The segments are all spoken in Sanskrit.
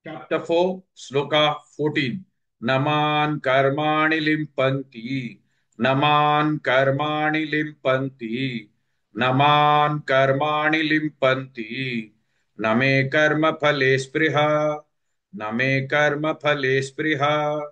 Chapter 4, Sloka 14. Naman karmani limpanti. Naman karmani limpanti. Naman karmani limpanti. Name karma phale spriha. Name karma phale spriha.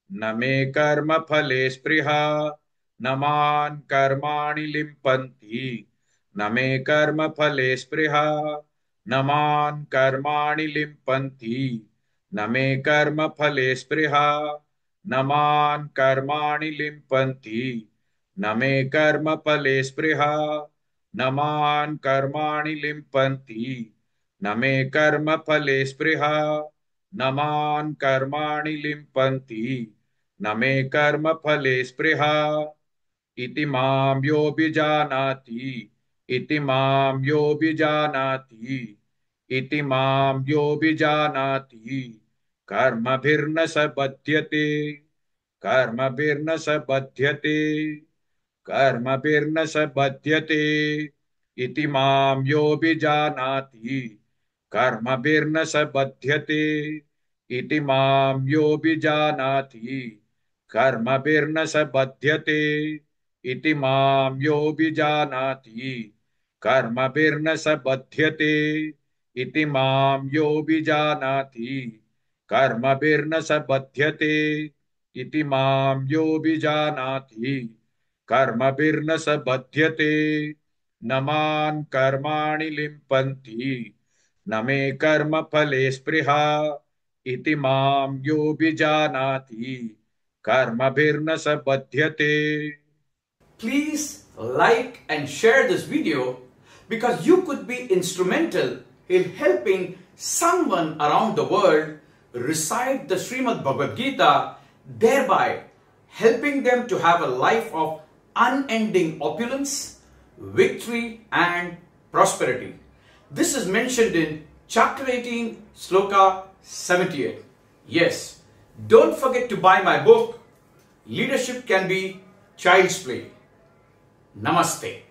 Name karma phale spriha. Naman karmani limpanti. Name karma phale spriha. नमान कर्माणि लिम्पन्ति न मे कर्म फले स्पृहा नमान कर्माणि लिम्पन्ति न मे कर्म फले स्पृहा नमान कर्माणि लिम्पन्ति न मे कर्म फले स्पृहा नमान कर्माणि लिम्पन्ति न मे कर्म फले स्पृहा इति मां योऽभिजानाति इति मां योऽभिजानाति इति मां योऽभिजानाति कर्मभिर्न स बध्यते कर्मभिर्न स बध्यते कर्मभिर्न स बध्यते इति मां योऽभिजानाति कर्मभिर्न स बध्यते इति मां योऽभिजानाति कर्मभिर्न स बध्यते इति मां योऽभिजानाति कर्मभिर्न स बध्यते इति मां योऽभिजानाति कर्मभिर्न स बध्यते इति मां योऽभिजानाति कर्मभिर्न स बध्यते न मां कर्माणि लिम्पन्ति न मे कर्म फले स्पृहा इति मां योऽभिजानाति कर्मभिर्न स बध्यते. Please like and share this video because you could be instrumental in helping someone around the world recite the Srimad Bhagavad Gita, thereby helping them to have a life of unending opulence, victory and prosperity. This is mentioned in chapter 18, sloka 78. Yes, don't forget to buy my book, Leadership Can Be Child's Play. Namaste.